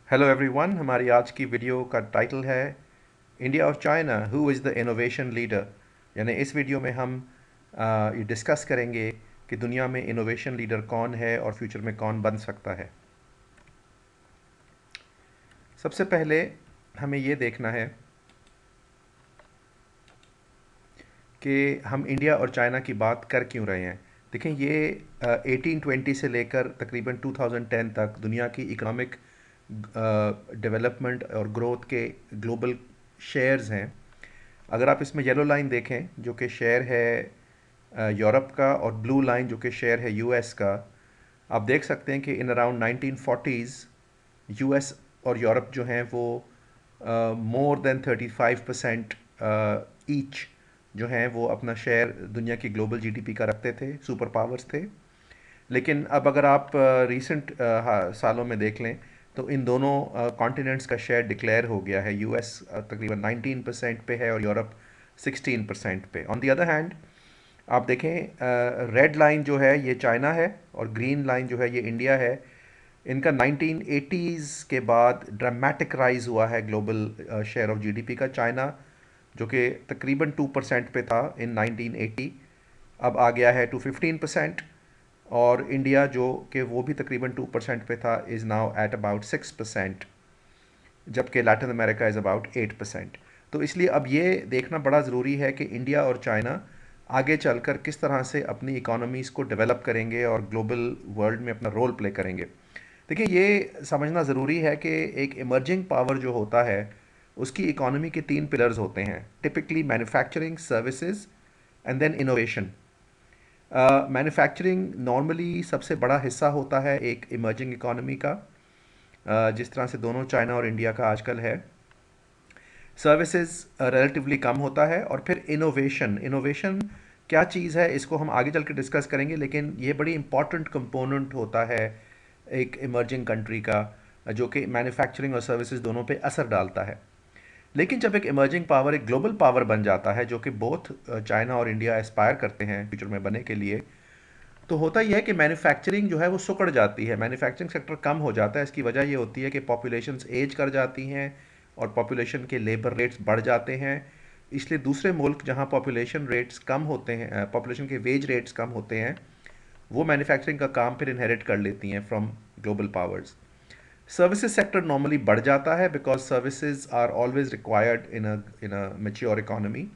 Hello everyone, हमारी आज की वीडियो का टाइटल है इंडिया और China who is the innovation leader. यानी इस वीडियो में हम ये डिस्कस करेंगे कि दुनिया में इनोवेशन लीडर कौन है और फ्यूचर में कौन बन सकता है। सबसे पहले हमें ये देखना है कि हम इंडिया और चाइना की बात कर क्यों रहे हैं। देखें, ये 1820 से लेकर तकरीबन 2010 तक दुनिया की इकोनॉमिक डेवलपमेंट और ग्रोथ के ग्लोबल शेयर्स हैं। अगर आप इसमें येलो लाइन देखें जो कि शेयर है यूरोप का, और ब्लू लाइन जो कि शेयर है यूएस का, आप देख सकते हैं कि इन अराउंड 1940s यूएस और यूरोप जो हैं वो मोर देन 35% ईच जो हैं वो अपना शेयर दुनिया की ग्लोबल जीडीपी का रखते थे, सुपर पावर्स थे। लेकिन अब अगर आप रीसेंट सालों में देख लें तो इन दोनों कॉन्टिनेंट्स का शेयर डिक्लेयर हो गया है। यूएस तकरीबन 19% पे है और यूरोप 16% पे। ऑन दी अदर हैंड आप देखें, रेड लाइन जो है ये चाइना है और ग्रीन लाइन जो है ये इंडिया है। इनका 1980s के बाद ड्रामेटिक राइज हुआ है ग्लोबल शेयर ऑफ जीडीपी का। चाइना जो कि तकरीबन 2% पे था इन 1980, अब आ गया है टू 15%। और इंडिया जो कि वो भी तकरीबन 2% पे था इज़ नाउ एट अबाउट 6%, जबकि लैटिन अमेरिका इज़ अबाउट 8%। तो इसलिए अब ये देखना बड़ा ज़रूरी है कि इंडिया और चाइना आगे चलकर किस तरह से अपनी इकोनॉमीज़ को डेवलप करेंगे और ग्लोबल वर्ल्ड में अपना रोल प्ले करेंगे। देखिए, ये समझना ज़रूरी है कि एक इमर्जिंग पावर जो होता है उसकी इकोनॉमी के तीन पिलर्स होते हैं, typically manufacturing, services and then innovation. Manufacturing normally सबसे बड़ा हिस्सा होता है एक इमर्जिंग इकोनॉमी का, जिस तरह से दोनों चाइना और इंडिया का आजकल है। सर्विसेज रिलेटिवली कम होता है। और फिर इनोवेशन, इनोवेशन क्या चीज़ है इसको हम आगे चल के डिस्कस करेंगे, लेकिन ये बड़ी इंपॉर्टेंट कंपोनेंट होता है एक इमर्जिंग कंट्री का, जो कि मैन्युफैक्चरिंग और सर्विसेज दोनों पे असर डालता है। लेकिन जब एक इमर्जिंग पावर एक ग्लोबल पावर बन जाता है, जो कि बोथ चाइना और इंडिया एस्पायर करते हैं फ्यूचर में बनने के लिए, तो होता यह है कि मैन्युफैक्चरिंग जो है वो सिकुड़ जाती है, मैन्युफैक्चरिंग सेक्टर कम हो जाता है। इसकी वजह ये होती है कि पॉपुलेशंस एज कर जाती हैं और पॉपुलेशन के लेबर रेट्स बढ़ जाते हैं। इसलिए दूसरे मुल्क जहाँ पॉपुलेशन रेट्स कम होते हैं, पॉपुलेशन के वेज रेट्स कम होते हैं, वो मैन्युफैक्चरिंग का काम फिर इनहेरिट कर लेती हैं from global powers. Services sector normally बढ़ जाता है because services are always required in a mature economy.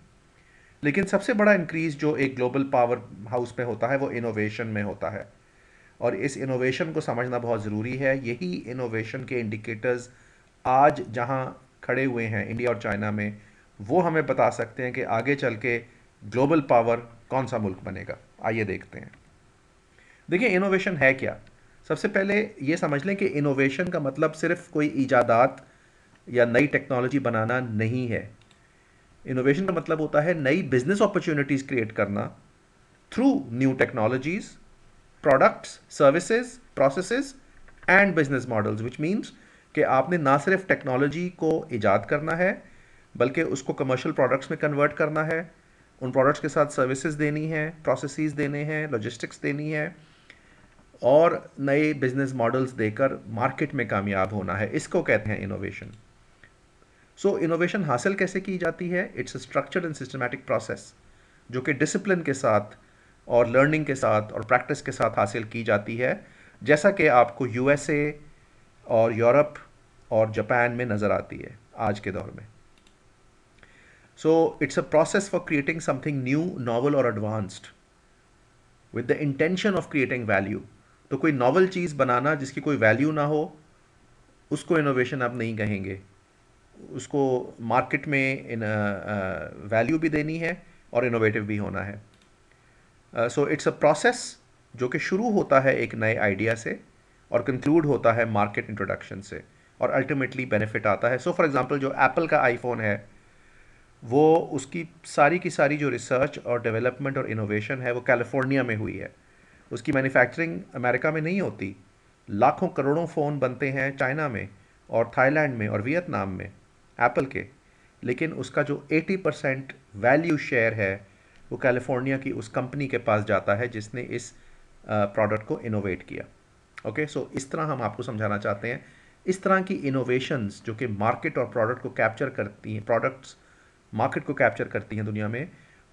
लेकिन सबसे बड़ा इंक्रीज जो एक ग्लोबल पावर हाउस में होता है वो इनोवेशन में होता है, और इस इनोवेशन को समझना बहुत ज़रूरी है। यही इनोवेशन के इंडिकेटर्स आज जहां खड़े हुए हैं इंडिया और चाइना में, वो हमें बता सकते हैं कि आगे चल के ग्लोबल पावर कौन सा मुल्क बनेगा। आइए देखते हैं। देखिए, इनोवेशन है क्या। सबसे पहले ये समझ लें कि इनोवेशन का मतलब सिर्फ कोई ईजादात या नई टेक्नोलॉजी बनाना नहीं है। इनोवेशन का मतलब होता है नई बिजनेस अपॉर्चुनिटीज क्रिएट करना through new technologies, products, services, processes and business models, which means कि आपने ना सिर्फ टेक्नोलॉजी को ईजाद करना है बल्कि उसको कमर्शियल प्रोडक्ट्स में कन्वर्ट करना है, उन प्रोडक्ट्स के साथ सर्विसेज देनी है, प्रोसेसेस देने हैं, लॉजिस्टिक्स देनी है, और नए बिजनेस मॉडल्स देकर मार्केट में कामयाब होना है। इसको कहते हैं इनोवेशन। सो इनोवेशन हासिल कैसे की जाती है? It's a structured and systematic process जो कि डिसिप्लिन के साथ और लर्निंग के साथ और प्रैक्टिस के साथ हासिल की जाती है, जैसा कि आपको यूएसए और यूरोप और जापान में नज़र आती है आज के दौर में। So it's a process for creating something new, novel और advanced with the intention of creating value. तो कोई नॉवल चीज़ बनाना जिसकी कोई वैल्यू ना हो, उसको इनोवेशन आप नहीं कहेंगे। उसको मार्केट में इन वैल्यू भी देनी है और इनोवेटिव भी होना है। सो इट्स अ प्रोसेस जो कि शुरू होता है एक नए आइडिया से और कंक्लूड होता है मार्केट इंट्रोडक्शन से, और अल्टीमेटली बेनिफिट आता है। सो फॉर एग्जांपल जो एप्पल का आईफोन है, वो उसकी सारी की सारी जो रिसर्च और डेवलपमेंट और इनोवेशन है वो कैलिफोर्निया में हुई है। उसकी मैन्युफैक्चरिंग अमेरिका में नहीं होती। लाखों करोड़ों फ़ोन बनते हैं चाइना में और थाईलैंड में और वियतनाम में एप्पल के, लेकिन उसका जो 80% वैल्यू शेयर है वो कैलिफोर्निया की उस कंपनी के पास जाता है जिसने इस प्रोडक्ट को इनोवेट किया। ओके, सो इस तरह हम आपको समझाना चाहते हैं इस तरह की इनोवेशंस जो कि मार्केट और प्रोडक्ट को कैप्चर करती हैं, प्रोडक्ट्स मार्केट को कैप्चर करती हैं दुनिया में,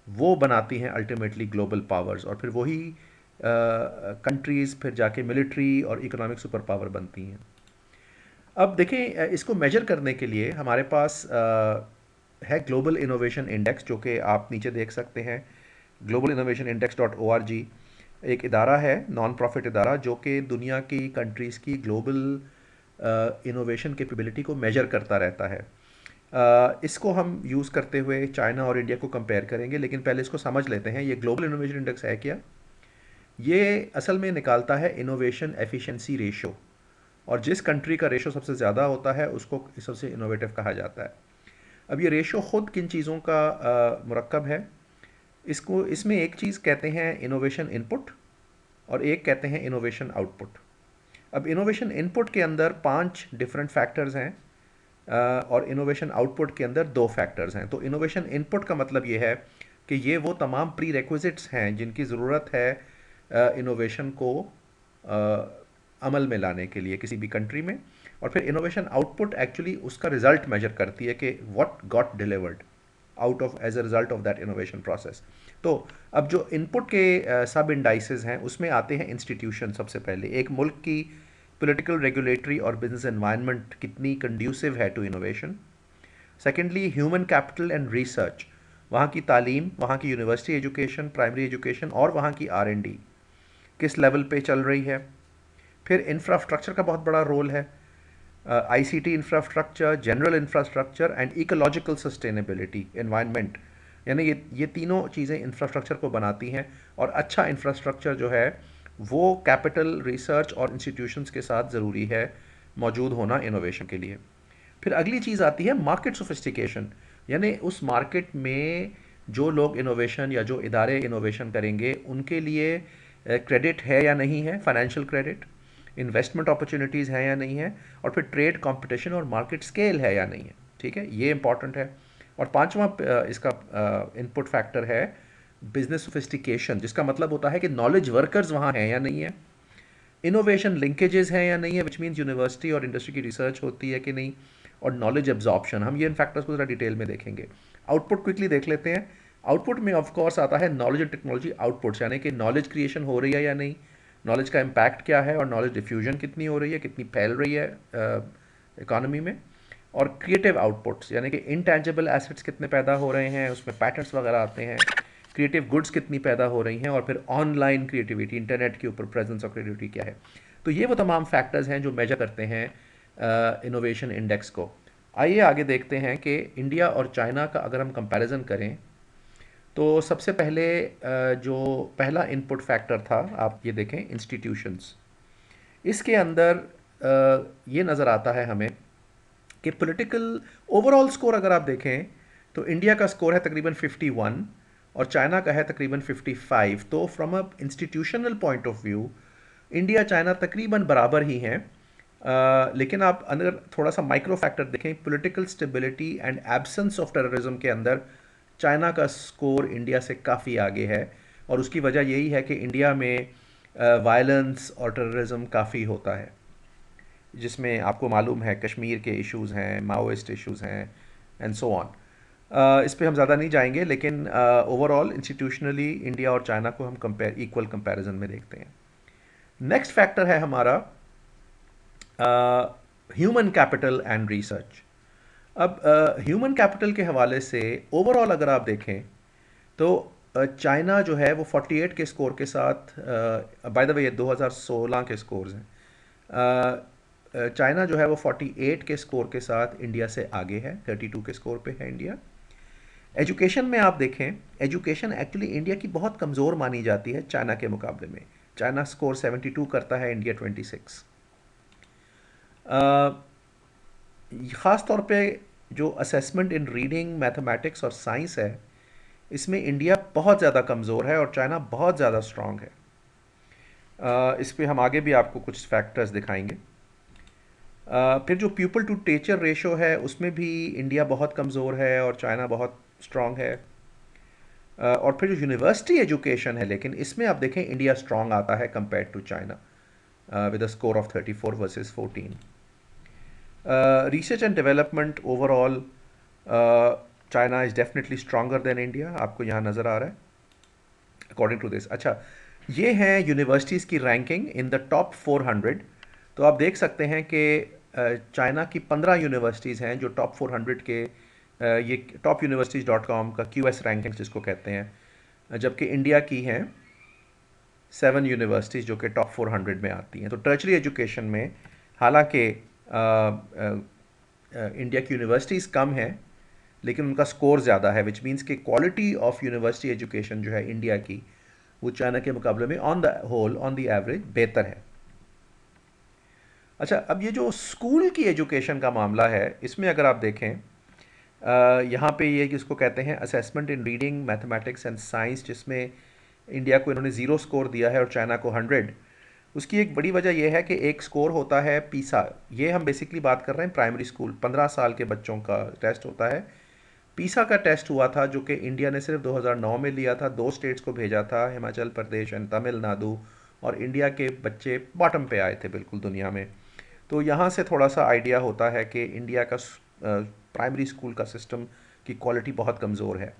वो बनाती हैं अल्टीमेटली ग्लोबल पावर्स, और फिर वही कंट्रीज़ फिर जाके मिलिट्री और इकोनॉमिक सुपर पावर बनती हैं। अब देखें, इसको मेजर करने के लिए हमारे पास है ग्लोबल इनोवेशन इंडेक्स, जो कि आप नीचे देख सकते हैं, globalinnnovationindex.org। एक इदारा है, नॉन प्रॉफिट इदारा, जो कि दुनिया की कंट्रीज़ की ग्लोबल इनोवेशन कैपेबिलिटी को मेजर करता रहता है। इसको हम यूज़ करते हुए चाइना और इंडिया को कंपेयर करेंगे, लेकिन पहले इसको समझ लेते हैं, ये ग्लोबल इनोवेशन इंडेक्स है क्या। ये असल में निकालता है इनोवेशन एफिशिएंसी रेशो, और जिस कंट्री का रेशो सबसे ज़्यादा होता है उसको सबसे इनोवेटिव कहा जाता है। अब ये रेशो ख़ुद किन चीज़ों का मुरक्कब है, इसमें एक चीज़ कहते हैं इनोवेशन इनपुट, और एक कहते हैं इनोवेशन आउटपुट। अब इनोवेशन इनपुट के अंदर 5 डिफरेंट फैक्टर्स हैं, और इनोवेशन आउटपुट के अंदर 2 फैक्टर्स हैं। तो इनोवेशन इनपुट का मतलब ये है कि ये वो तमाम प्री रेक्विजिट्स हैं जिनकी ज़रूरत है इनोवेशन को अमल में लाने के लिए किसी भी कंट्री में। और फिर इनोवेशन आउटपुट एक्चुअली उसका रिजल्ट मेजर करती है कि what got delivered out of as a result of that innovation process. तो अब जो इनपुट के सब इंडाइसेस हैं उसमें आते हैं इंस्टीट्यूशन। सबसे पहले एक मुल्क की पॉलिटिकल, रेगुलेटरी और बिजनेस एनवायरनमेंट कितनी कंड्यूसिव है to innovation. Secondly, human capital and research, वहाँ की तालीम, वहाँ की यूनिवर्सिटी एजुकेशन, प्राइमरी एजुकेशन और वहाँ की R&D किस लेवल पे चल रही है। फिर इंफ्रास्ट्रक्चर का बहुत बड़ा रोल है, ICT infrastructure, general infrastructure and ecological sustainability, environment, यानी ये तीनों चीज़ें इंफ्रास्ट्रक्चर को बनाती हैं। और अच्छा इंफ्रास्ट्रक्चर जो है वो कैपिटल, रिसर्च और इंस्टीट्यूशंस के साथ ज़रूरी है मौजूद होना इनोवेशन के लिए। फिर अगली चीज़ आती है मार्केट सोफिस्टिकेशन, यानी उस मार्केट में जो लोग इनोवेशन या जो इदारे इनोवेशन करेंगे उनके लिए क्रेडिट है या नहीं है, फाइनेंशियल क्रेडिट, इन्वेस्टमेंट अपॉर्चुनिटीज़ हैं या नहीं है, और फिर ट्रेड कंपटीशन और मार्केट स्केल है या नहीं है। ठीक है, ये इंपॉर्टेंट है। और पांचवा इसका इनपुट फैक्टर है बिजनेस सोफिस्टिकेशन, जिसका मतलब होता है कि नॉलेज वर्कर्स वहाँ हैं या नहीं है, इनोवेशन लिंकेजेस हैं या नहीं है, विच मीन्स यूनिवर्सिटी और इंडस्ट्री की रिसर्च होती है कि नहीं, और नॉलेज एब्जॉर्प्शन। हम ये इन फैक्टर्स को ज़रा डिटेल में देखेंगे। आउटपुट क्विकली देख लेते हैं। आउटपुट में ऑफ कोर्स आता है नॉलेज एंड टेक्नोलॉजी आउटपुट्स, यानी कि नॉलेज क्रिएशन हो रही है या नहीं, नॉलेज का इम्पैक्ट क्या है, और नॉलेज डिफ्यूजन कितनी हो रही है, कितनी फैल रही है इकॉनमी में। और क्रिएटिव आउटपुट्स, यानी कि इंटेंजिबल एसेट्स कितने पैदा हो रहे हैं, उसमें पैटर्न्स वगैरह आते हैं, क्रिएटिव गुड्स कितनी पैदा हो रही हैं, और फिर ऑनलाइन क्रिएटिविटी, इंटरनेट के ऊपर प्रेजेंस और क्रिएटिविटी क्या है। तो ये वो तमाम फैक्टर्स हैं जो मेजर करते हैं इनोवेशन इंडेक्स को। आइए आगे देखते हैं कि इंडिया और चाइना का अगर हम कंपैरिजन करें तो सबसे पहले जो पहला इनपुट फैक्टर था, आप ये देखें इंस्टीट्यूशंस, इसके अंदर ये नज़र आता है हमें कि पॉलिटिकल ओवरऑल स्कोर अगर आप देखें तो इंडिया का स्कोर है तकरीबन 51 और चाइना का है तकरीबन 55। तो from a institutional point of view India China तकरीबन बराबर ही हैं। लेकिन आप अगर थोड़ा सा माइक्रो फैक्टर देखें, political stability and absence of terrorism के अंदर चाइना का स्कोर इंडिया से काफ़ी आगे है। और उसकी वजह यही है कि इंडिया में वायलेंस और टेररिज्म काफ़ी होता है, जिसमें आपको मालूम है कश्मीर के इश्यूज़ हैं, माओइस्ट इश्यूज़ हैं एंड सो ऑन। इस पे हम ज़्यादा नहीं जाएंगे, लेकिन ओवरऑल इंस्टीट्यूशनली इंडिया और चाइना को हम इक्वल कंपैरिजन में देखते हैं। नेक्स्ट फैक्टर है हमारा ह्यूमन कैपिटल एंड रिसर्च। अब ह्यूमन कैपिटल के हवाले से ओवरऑल अगर आप देखें तो चाइना जो है वो 48 के स्कोर के साथ, बाय द वे ये 2016 के स्कोर्स हैं, चाइना जो है वो 48 के स्कोर के साथ इंडिया से आगे है, 32 के स्कोर पे है इंडिया। एजुकेशन में आप देखें, एजुकेशन एक्चुअली इंडिया की बहुत कमज़ोर मानी जाती है चाइना के मुकाबले में। चाइना स्कोर 72 करता है, इंडिया 26। ख़ास तौर पे जो असेसमेंट इन रीडिंग, मैथमेटिक्स और साइंस है, इसमें इंडिया बहुत ज़्यादा कमज़ोर है और चाइना बहुत ज़्यादा स्ट्रॉन्ग है। इस पे हम आगे भी आपको कुछ फैक्टर्स दिखाएंगे। फिर जो पीपल टू टीचर रेशो है उसमें भी इंडिया बहुत कमज़ोर है और चाइना बहुत स्ट्रॉन्ग है। और फिर जो यूनिवर्सिटी एजुकेशन है, लेकिन इसमें आप देखें इंडिया स्ट्रॉन्ग आता है compare to China with a score of 34 versus 14। Research and development overall China is definitely stronger than India, आपको यहाँ नज़र आ रहा है अकॉर्डिंग टू दिस। अच्छा, ये हैं यूनिवर्सिटीज़ की रैंकिंग इन द टॉप 400। तो आप देख सकते हैं कि चाइना की 15 यूनिवर्सिटीज़ हैं जो टॉप 400 के ये टॉप यूनिवर्सिटीज़ डॉट कॉम का क्यूएस रैंकिंग जिसको कहते हैं, जबकि इंडिया की हैं 7 यूनिवर्सिटीज़ जो कि टॉप 400 में आती हैं। तो टर्चरी एजुकेशन में हालांकि इंडिया की यूनिवर्सिटीज़ कम हैं लेकिन उनका स्कोर ज़्यादा है, विच मीन्स कि क्वालिटी ऑफ यूनिवर्सिटी एजुकेशन जो है इंडिया की वो चाइना के मुकाबले में on the whole on the average बेहतर है। अच्छा, अब ये जो स्कूल की एजुकेशन का मामला है इसमें अगर आप देखें, यहाँ पे ये किसको कहते हैं assessment in reading mathematics and science, जिसमें इंडिया को इन्होंने 0 स्कोर दिया है और चाइना को 100। उसकी एक बड़ी वजह यह है कि एक स्कोर होता है पीसा, ये हम बेसिकली बात कर रहे हैं प्राइमरी स्कूल 15 साल के बच्चों का टेस्ट होता है। पीसा का टेस्ट हुआ था जो कि इंडिया ने सिर्फ 2009 में लिया था, 2 स्टेट्स को भेजा था, हिमाचल प्रदेश एंड तमिलनाडु, और इंडिया के बच्चे बॉटम पे आए थे बिल्कुल दुनिया में। तो यहाँ से थोड़ा सा आइडिया होता है कि इंडिया का प्राइमरी स्कूल का सिस्टम की क्वालिटी बहुत कमज़ोर है।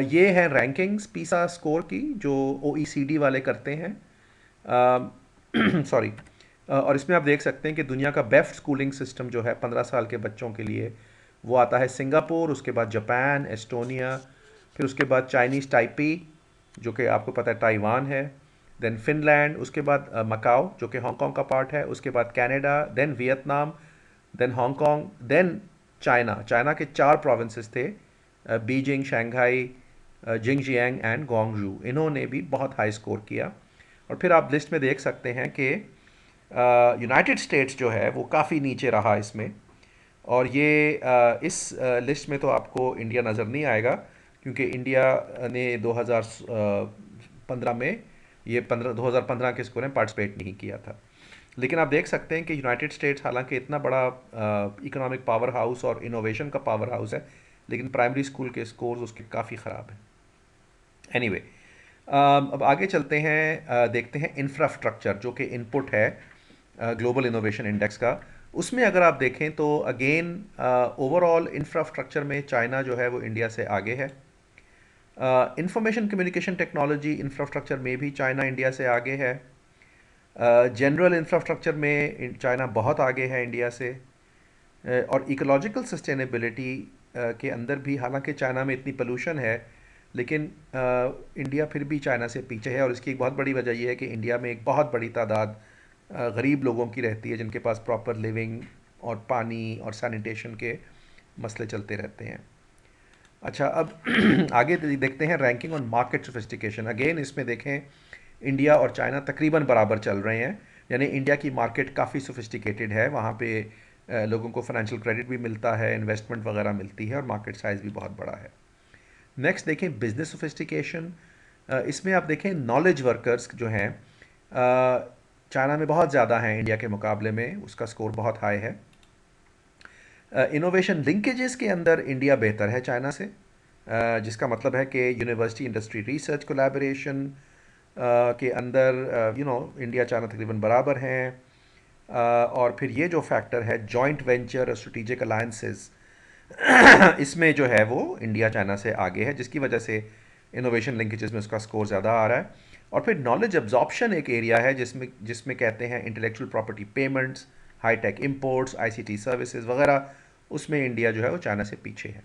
ये हैं रैंकिंग्स पीसा स्कोर की जो ओईसीडी वाले करते हैं, सॉरी। और इसमें आप देख सकते हैं कि दुनिया का बेस्ट स्कूलिंग सिस्टम जो है 15 साल के बच्चों के लिए वो आता है सिंगापुर, उसके बाद जापान, एस्टोनिया, फिर उसके बाद चाइनीज़ ताइपी जो कि आपको पता है ताइवान है, देन फिनलैंड, उसके बाद मकाओ जो कि हांगकांग का पार्ट है, उसके बाद Canada, then Vietnam, then Hong Kong, then China. China के 4 प्रोविंसेस थे, Beijing, Shanghai, Zhejiang and Guangzhou, इन्होंने भी बहुत हाई स्कोर किया। और फिर आप लिस्ट में देख सकते हैं कि यूनाइटेड स्टेट्स जो है वो काफ़ी नीचे रहा इसमें, और ये इस लिस्ट में तो आपको इंडिया नज़र नहीं आएगा क्योंकि इंडिया ने 2015 में ये 2015 के स्कोर में पार्टिसिपेट नहीं किया था। लेकिन आप देख सकते हैं कि यूनाइटेड स्टेट्स हालांकि इतना बड़ा इकोनॉमिक पावर हाउस और इनोवेशन का पावर हाउस है, लेकिन प्राइमरी स्कूल के स्कोर्स उसके काफ़ी ख़राब हैं। एनीवे, अब आगे चलते हैं, देखते हैं इंफ्रास्ट्रक्चर जो कि इनपुट है ग्लोबल इनोवेशन इंडेक्स का। उसमें अगर आप देखें तो अगेन ओवरऑल इंफ्रास्ट्रक्चर में चाइना जो है वो इंडिया से आगे है। इंफॉर्मेशन कम्युनिकेशन टेक्नोलॉजी इंफ्रास्ट्रक्चर में भी चाइना इंडिया से आगे है। जनरल इंफ्रास्ट्रक्चर में चाइना बहुत आगे है इंडिया से। और इकोलॉजिकल सस्टेनेबिलिटी के अंदर भी हालांकि चाइना में इतनी पोल्यूशन है लेकिन इंडिया फिर भी चाइना से पीछे है, और इसकी एक बहुत बड़ी वजह यह है कि इंडिया में एक बहुत बड़ी तादाद गरीब लोगों की रहती है जिनके पास प्रॉपर लिविंग और पानी और सैनिटेशन के मसले चलते रहते हैं। अच्छा, अब आगे देखते हैं ranking on market sophistication. Again इसमें देखें इंडिया और चाइना तकरीबन बराबर चल रहे हैं, यानी इंडिया की मार्केट काफ़ी सोफिस्टिकेटेड है, वहाँ पे लोगों को फाइनेंशियल क्रेडिट भी मिलता है, इन्वेस्टमेंट वगैरह मिलती है, और मार्केट साइज़ भी बहुत बड़ा है। नेक्स्ट देखें बिजनेस सोफिस्टिकेशन। इसमें आप देखें नॉलेज वर्कर्स जो हैं चाइना में बहुत ज़्यादा हैं इंडिया के मुकाबले में, उसका स्कोर बहुत हाई है। इनोवेशन लिंकेजेस के अंदर इंडिया बेहतर है चाइना से, जिसका मतलब है कि यूनिवर्सिटी इंडस्ट्री रिसर्च कोलैबोरेशन के अंदर इंडिया चाइना तकरीबन बराबर हैं। और फिर ये जो फैक्टर है जॉइंट वेंचर और स्ट्रेटेजिक अलायंसेस, इसमें जो है वो इंडिया चाइना से आगे है, जिसकी वजह से इनोवेशन लिंकेजेस में उसका स्कोर ज़्यादा आ रहा है। और फिर नॉलेज एब्जॉर्प्शन एक एरिया है जिसमें जिसमें कहते हैं intellectual property payments, high tech imports, ICT services वगैरह, उसमें इंडिया जो है वो चाइना से पीछे है।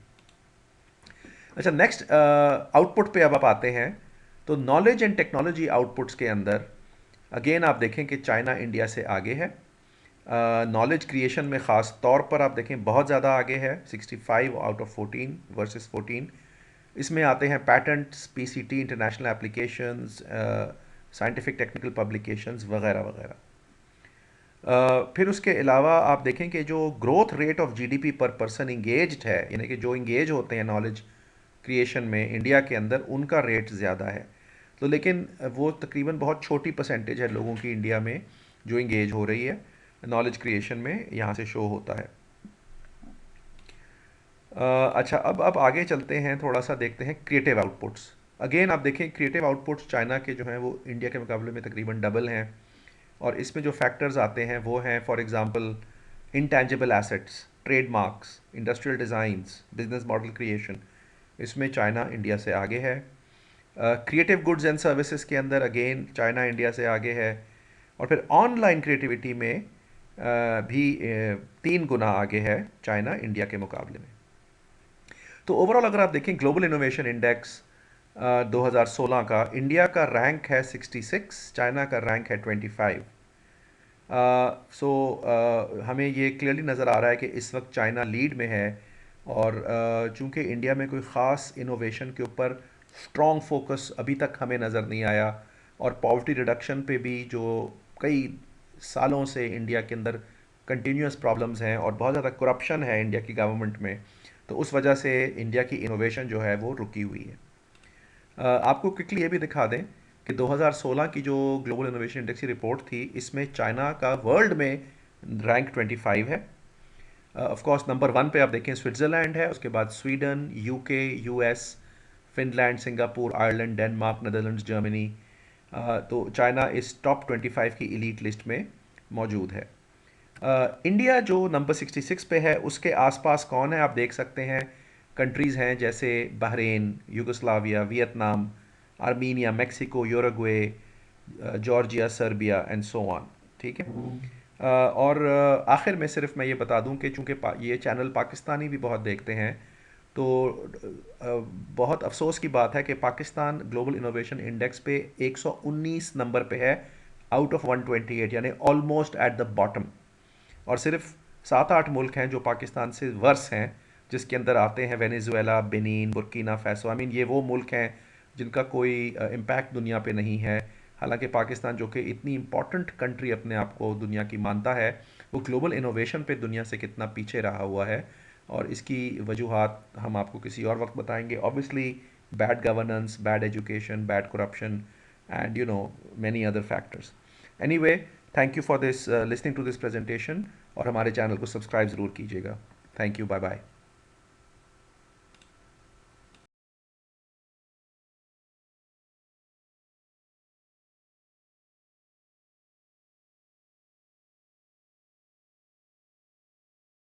अच्छा, नेक्स्ट आउटपुट पे अब आप आते हैं, तो नॉलेज एंड टेक्नोलॉजी आउटपुट्स के अंदर अगेन आप देखें कि चाइना इंडिया से आगे है। नॉलेज क्रिएशन में ख़ास तौर पर आप देखें बहुत ज़्यादा आगे है, 65 आउट ऑफ 14 वर्सेस 14। इसमें आते हैं patents, PCT, international applications, scientific technical publications वगैरह वगैरह। फिर उसके अलावा आप देखें कि जो ग्रोथ रेट ऑफ जीडीपी पर पर्सन इंगेज्ड है, यानी कि जो इंगेज होते हैं नॉलेज क्रिएशन में इंडिया के अंदर, उनका रेट ज़्यादा है। तो लेकिन वो तकरीबन बहुत छोटी परसेंटेज है लोगों की इंडिया में जो इंगेज हो रही है नॉलेज क्रिएशन में, यहाँ से शो होता है। अच्छा, अब आगे चलते हैं, थोड़ा सा देखते हैं क्रिएटिव आउटपुट्स। अगेन आप देखें क्रिएटिव आउटपुट्स चाइना के जो हैं वो इंडिया के मुकाबले में तकरीबन डबल हैं, और इसमें जो फैक्टर्स आते हैं वो हैं for example intangible assets, trademarks, industrial designs, business model creation, इसमें चाइना इंडिया से आगे है। क्रिएटिव गुड्स एंड सर्विसेज के अंदर अगेन चाइना इंडिया से आगे है। और फिर ऑनलाइन क्रिएटिविटी में भी 3 गुना आगे है चाइना इंडिया के मुकाबले में। तो ओवरऑल अगर आप देखें ग्लोबल इनोवेशन इंडेक्स 2016 का, इंडिया का रैंक है 66, चाइना का रैंक है 25। सो हमें ये क्लियरली नज़र आ रहा है कि इस वक्त चाइना लीड में है। और चूंकि इंडिया में कोई ख़ास इनोवेशन के ऊपर स्ट्रॉन्ग फोकस अभी तक हमें नज़र नहीं आया, और पॉवर्टी रिडक्शन पे भी जो कई सालों से इंडिया के अंदर कंटिन्यूस प्रॉब्लम्स हैं और बहुत ज़्यादा करप्शन है इंडिया की गवर्नमेंट में, तो उस वजह से इंडिया की इनोवेशन जो है वो रुकी हुई है। आपको क्विकली ये भी दिखा दें कि 2016 की जो ग्लोबल इनोवेशन इंडेक्स की रिपोर्ट थी, इसमें चाइना का वर्ल्ड में रैंक 25 है। ऑफ कोर्स नंबर 1 पे आप देखें स्विट्ज़रलैंड है, उसके बाद Sweden, UK, US, Finland, Singapore, Ireland, Denmark, Netherlands, Germany. तो चाइना इस टॉप 25 की एलीट लिस्ट में मौजूद है। इंडिया जो नंबर 66 पे है, उसके आसपास कौन है आप देख सकते हैं। कंट्रीज़ हैं जैसे Bahrain, Yugoslavia, Vietnam, Armenia, Mexico, Uruguay, Georgia, Serbia and so on. ठीक है। और आखिर में सिर्फ मैं ये बता दूं कि चूंकि ये चैनल पाकिस्तानी भी बहुत देखते हैं, तो बहुत अफसोस की बात है कि पाकिस्तान ग्लोबल इनोवेशन इंडेक्स पे 119 नंबर पे है आउट ऑफ 128, यानी ऑलमोस्ट एट द बॉटम। और सिर्फ 7-8 मुल्क हैं जो पाकिस्तान से वर्स हैं, जिसके अंदर आते हैं Venezuela, Benin, Burkina Faso. I mean ये वो मुल्क हैं जिनका कोई इम्पैक्ट दुनिया पे नहीं है। हालांकि पाकिस्तान जो कि इतनी इम्पॉर्टेंट कंट्री अपने आप को दुनिया की मानता है, वो ग्लोबल इनोवेशन पे दुनिया से कितना पीछे रहा हुआ है। और इसकी वजूहात हम आपको किसी और वक्त बताएंगे। Obviously bad governance, bad education, bad corruption and many other factors. Anyway, thank you for this listening to this presentation, और हमारे चैनल को सब्सक्राइब ज़रूर कीजिएगा। Thank you, bye bye.